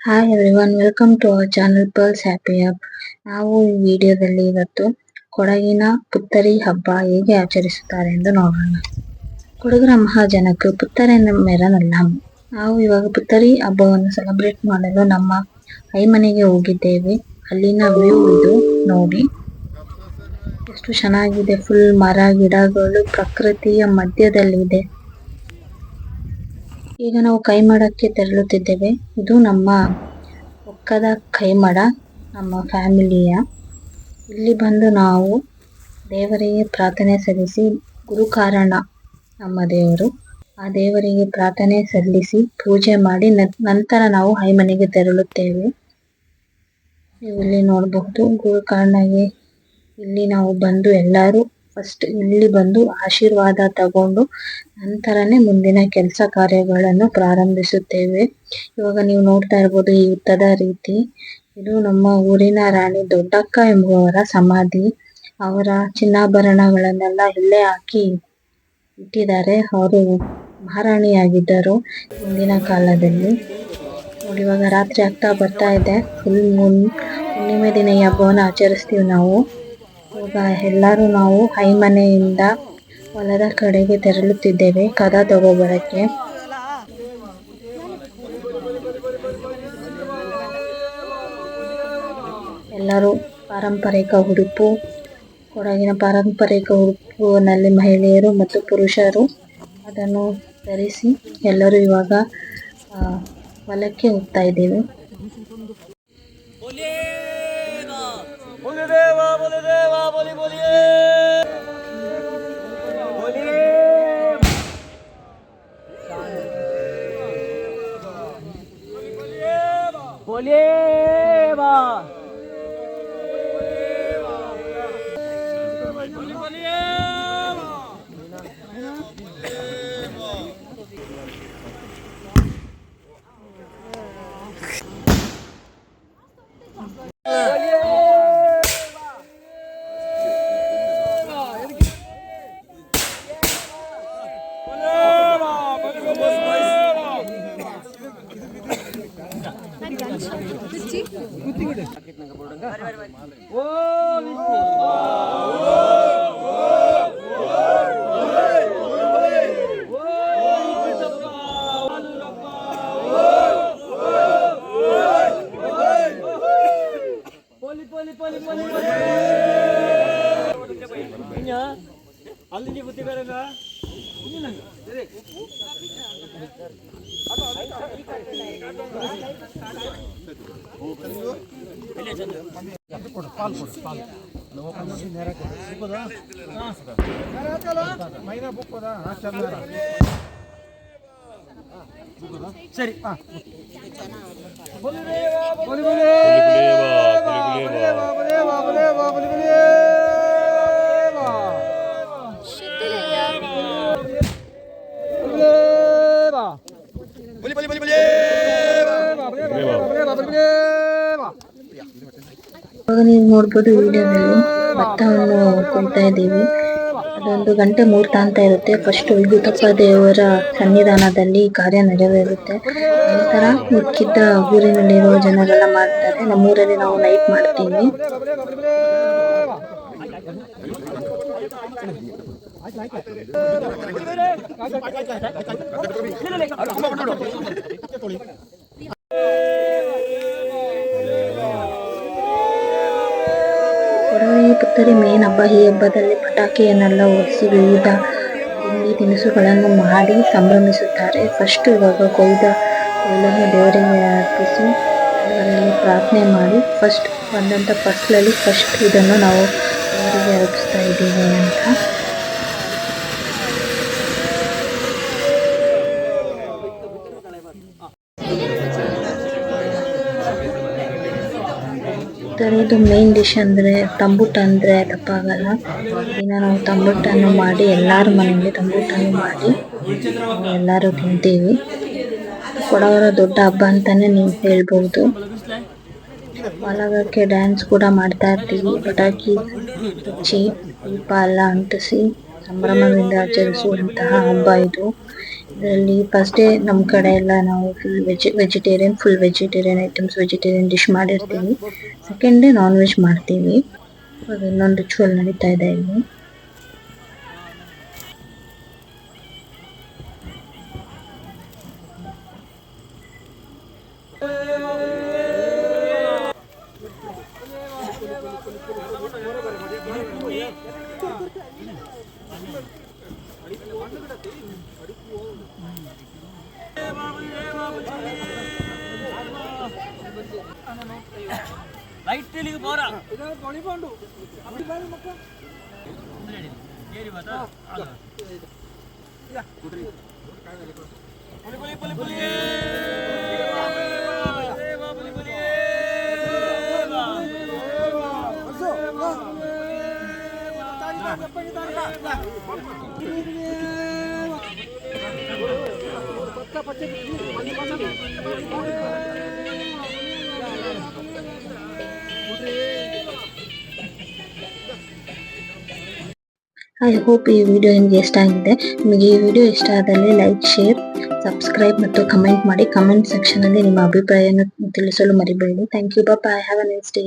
Hi everyone, welcome to our channel Pearls Happy Hub. ನಾವು ಈ ವಿಡಿಯೋದಲ್ಲಿ ಇವತ್ತು ಕೊಡಗಿನ ಪುತ್ತರಿ ಹಬ್ಬ ಹೇಗೆ ಆಚರಿಸುತ್ತಾರೆ ಎಂದು ನೋಡೋಣ. ಕೊಡಗರ ಮಹಾಜನಕ ಪುತ್ತರಿ ಮೆರನಲ್ಲ. ನಾವು ಇವಾಗ ಪುತ್ತರಿ ಹಬ್ಬವನ್ನು ಸೆಲೆಬ್ರೇಟ್ ಮಾಡಲು ನಮ್ಮ ಮನೆಗೆ ಹೋಗಿದ್ದೇವೆ. ಅಲ್ಲಿನ ವ್ಯೂ ಇದು ನೋಡಿ, ಎಷ್ಟು ಚೆನ್ನಾಗಿದೆ. ಫುಲ್ ಮರ ಗಿಡಗಳು ಪ್ರಕೃತಿಯ ಮಧ್ಯದಲ್ಲಿದೆ. ಈಗ ನಾವು ಕೈಮಡಕ್ಕೆ ತೆರಳುತ್ತಿದ್ದೇವೆ. ಇದು ನಮ್ಮ ಒಕ್ಕದ ಕೈಮಡ, ನಮ್ಮ ಫ್ಯಾಮಿಲಿಯ. ಇಲ್ಲಿ ಬಂದು ನಾವು ದೇವರಿಗೆ ಪ್ರಾರ್ಥನೆ ಸಲ್ಲಿಸಿ, ಗುರುಕಾರಣ ನಮ್ಮ ದೇವರು, ಆ ದೇವರಿಗೆ ಪ್ರಾರ್ಥನೆ ಸಲ್ಲಿಸಿ ಪೂಜೆ ಮಾಡಿ ನಂತರ ನಾವು ಮನೆಗೆ ತೆರಳುತ್ತೇವೆ. ನೀವು ಇಲ್ಲಿ ನೋಡಬಹುದು ಗುರುಕಾರಣಗೆ. ಇಲ್ಲಿ ನಾವು ಬಂದು ಎಲ್ಲರೂ ಫಸ್ಟ್ ಇಲ್ಲಿ ಬಂದು ಆಶೀರ್ವಾದ ತಗೊಂಡು ನಂತರನೇ ಮುಂದಿನ ಕೆಲಸ ಕಾರ್ಯಗಳನ್ನು ಪ್ರಾರಂಭಿಸುತ್ತೇವೆ. ಇವಾಗ ನೀವು ನೋಡ್ತಾ ಇರ್ಬೋದು ಈ ಯುದ್ಧದ ರೀತಿ. ಇದು ನಮ್ಮ ಊರಿನ ರಾಣಿ ದೊಡ್ಡಕ್ಕ ಎಂಬುವರ ಸಮಾಧಿ. ಅವರ ಚಿನ್ನಾಭರಣಗಳನ್ನೆಲ್ಲ ಇಲ್ಲೇ ಹಾಕಿ ಇಟ್ಟಿದ್ದಾರೆ. ಅವರು ಮಹಾರಾಣಿಯಾಗಿದ್ದರು ಹಿಂದಿನ ಕಾಲದಲ್ಲಿ. ನೋಡಿ, ಇವಾಗ ರಾತ್ರಿ ಆಗ್ತಾ ಬರ್ತಾ ಇದೆ. ಫುಲ್ ಹುಣ್ಣಿಮೆ ದಿನ ಈ ಹಬ್ಬವನ್ನು ಆಚರಿಸ್ತೀವಿ ನಾವು. ಇವಾಗ ಎಲ್ಲರೂ ನಾವು ಮನೆಯಿಂದ ಹೊಲದ ಕಡೆಗೆ ತೆರಳುತ್ತಿದ್ದೇವೆ ಕದ ತಗೋಬರಕ್ಕೆ. ಎಲ್ಲರೂ ಪಾರಂಪರಿಕ ಉಡುಪು, ಕೊಡಗಿನ ಪಾರಂಪರಿಕ ಉಡುಪಿನಲ್ಲಿ ಮಹಿಳೆಯರು ಮತ್ತು ಪುರುಷರು ಅದನ್ನು ಧರಿಸಿ ಎಲ್ಲರೂ ಇವಾಗ ಹೊಲಕ್ಕೆ ಹೋಗ್ತಾ ಇದ್ದೇವೆ. ಸರಿ. ಇವಾಗ ನೀವು ನೋಡ್ಬೋದು ವಿಡಿಯೋದಲ್ಲಿ ಭತ್ತವನ್ನು ಕೊಯ್ತಾ ಇದ್ದೀವಿ. ಅದೊಂದು ಗಂಟೆ ಮುಹೂರ್ತ ಅಂತ ಇರುತ್ತೆ. ಫಸ್ಟ್ ವಿಭೂತಪ್ಪ ದೇವರ ಸನ್ನಿಧಾನದಲ್ಲಿ ಕಾರ್ಯ ನೆರವೇರುತ್ತೆ. ನಂತರ ಮಿಕ್ಕಿದ್ದ ಊರಿನಲ್ಲಿರುವ ಜನರೆಲ್ಲ ಮಾಡ್ತಾರೆ. ನಮ್ಮೂರಲ್ಲಿ ನಾವು ನೈಟ್ ಮಾಡ್ತೀವಿ. ಕೊಡಗಿನ ಪುತ್ತರಿ ಮೇನ್ ಹಬ್ಬ. ಈ ಹಬ್ಬದಲ್ಲಿ ಪಟಾಕಿಯನ್ನೆಲ್ಲ ಹೊಡಿಸಿ ವಿವಿಧ ತಿಂಡಿ ತಿನಿಸುಗಳನ್ನು ಮಾಡಿ ಸಂಭ್ರಮಿಸುತ್ತಾರೆ. ಫಸ್ಟ್ ಇವಾಗ ಕೊಯ್ಲನ್ನು ದೇವರಿಗೆ ಅರ್ಪಿಸಿ ಅದರಲ್ಲಿ ಪ್ರಾರ್ಥನೆ ಮಾಡಿ ಫಸ್ಟ್ ಬಂದಂಥ ಫಸ್ಲಲ್ಲಿ ಫಸ್ಟ್ ಇದನ್ನು ನಾವು ದೇವರಿಗೆ ಅರ್ಪಿಸ್ತಾ ಇದ್ದೀವಿ ಅಂತ. ಇದು ಮೇನ್ ಡಿಶ್ ಅಂದರೆ ತಂಬುಟ್ಟು ಅಂದರೆ ತಪ್ಪಾಗಲ್ಲ. ದಿನ ನಾವು ತಂಬುಟ್ಟನ್ನು ಮಾಡಿ ಎಲ್ಲರ ಮನೆಯಲ್ಲಿ ತಂಬುಟ್ಟನ್ನು ಮಾಡಿ ಎಲ್ಲರೂ ತಿಂತೀವಿ. ಕೊಡವರ ದೊಡ್ಡ ಹಬ್ಬ ಅಂತಾನೆ ನೀವು ಹೇಳ್ಬೋದು. ಹೊಲಗಕ್ಕೆ ಡ್ಯಾನ್ಸ್ ಕೂಡ ಮಾಡ್ತಾ ಇರ್ತೀವಿ. ಪಟಾಕಿ ಹಚ್ಚಿ ದೀಪ ಎಲ್ಲ ಅಂಟಿಸಿ ಸಂಭ್ರಮದಿಂದ ಆಚರಿಸುವಂತಹ ಹಬ್ಬ ಇದು. ಇದರಲ್ಲಿ ಫಸ್ಟ್ ಡೇ ನಮ್ಮ ಕಡೆ ಎಲ್ಲ ನಾವು full vegetarian items vegetarian dish ಮಾಡಿರ್ತೀವಿ. ಸೆಕೆಂಡ್ ಡೇ ನಾನ್ ವೆಜ್ ಮಾಡ್ತೀವಿ. ಅದು ಇನ್ನೊಂದು ರಿಚುವಲ್ ನಡೀತಾ ಇದೆ ಇಲ್ಲಿ. ಲೈಟ್ ಬೋರಾ ಐ ಹೋಪ್ ಈ ವಿಡಿಯೋ ನಿಮಗೆ ಇಷ್ಟ ಆಗಿದೆ. ನಿಮಗೆ ಈ ವಿಡಿಯೋ ಇಷ್ಟ ಆದಲ್ಲಿ ಲೈಕ್, ಶೇರ್, ಸಬ್ಸ್ಕ್ರೈಬ್ ಮತ್ತು ಕಮೆಂಟ್ ಮಾಡಿ. ಕಮೆಂಟ್ ಸೆಕ್ಷನ್ ಅಲ್ಲಿ ನಿಮ್ಮ ಅಭಿಪ್ರಾಯವನ್ನು ತಿಳಿಸಲು ಮರಿಬೇಡಿ. Thank you. Bye. Have a nice day.